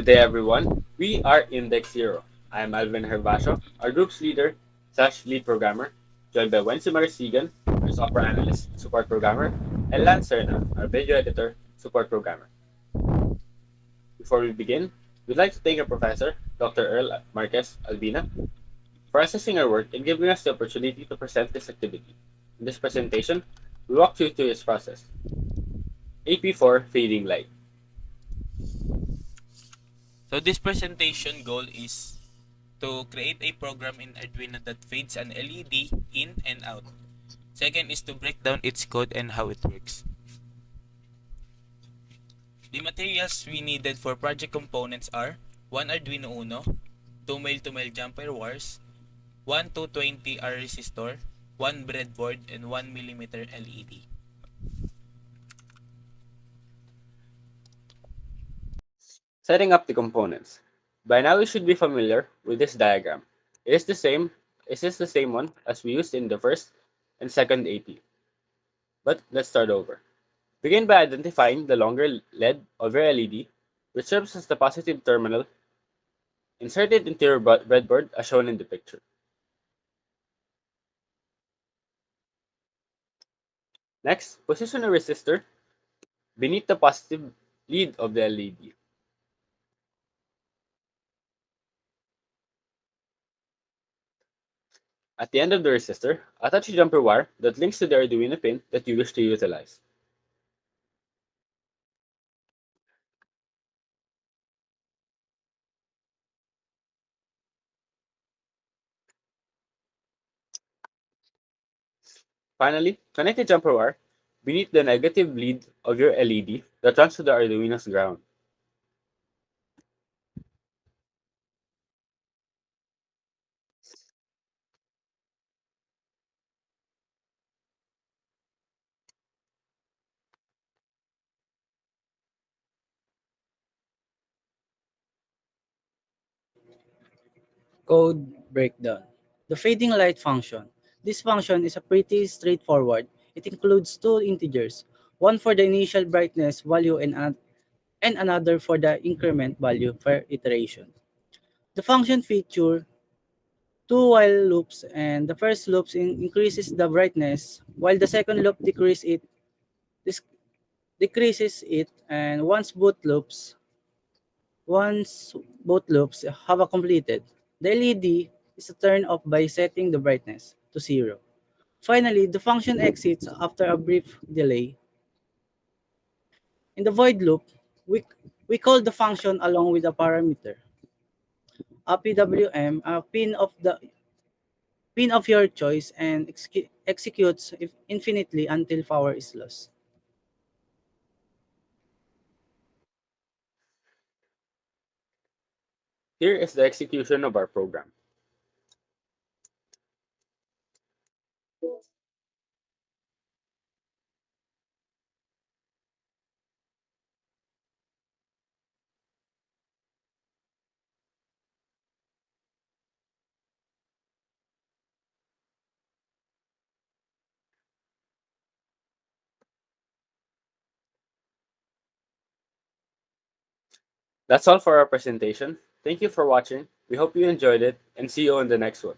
Good day, everyone. We are Index Zero. I am Alvin Hervasio, our group's leader slash lead programmer, joined by Wency Marasigan, our software analyst support programmer, and Lance Serna, our video editor support programmer. Before we begin, we'd like to thank our professor, Dr. Earl Marquez Albina, for assessing our work and giving us the opportunity to present this activity. In this presentation, we walk you through its process. AP4 Fading Light. So this presentation goal is to create a program in Arduino that fades an LED in and out. Second is to break down its code and how it works. The materials we needed for project components are one Arduino Uno, two male-to-male jumper wires, one 220R resistor, one breadboard, and 1mm LED. Setting up the components. By now you should be familiar with this diagram. It is the same one as we used in the first and second AP. But let's start over. Begin by identifying the longer LED of your LED, which serves as the positive terminal. Insert it into your breadboard as shown in the picture. Next, position a resistor beneath the positive lead of the LED. At the end of the resistor, attach a jumper wire that links to the Arduino pin that you wish to utilize. Finally, connect the jumper wire beneath the negative lead of your LED that runs to the Arduino's ground. Code breakdown. The fading light function. This function is a pretty straightforward. It includes two integers, one for the initial brightness value and another for the increment value per iteration. The function features two while loops, and the first loop increases the brightness while the second loop dis- decreases it, and once both loops have completed, the LED is turned off by setting the brightness to 0. Finally, the function exits after a brief delay. In the void loop, we, we call the function along with a parameter, a PWM, a pin of your choice, and executes infinitely until power is lost. Here is the execution of our program. That's all for our presentation. Thank you for watching. We hope you enjoyed it and see you on the next one.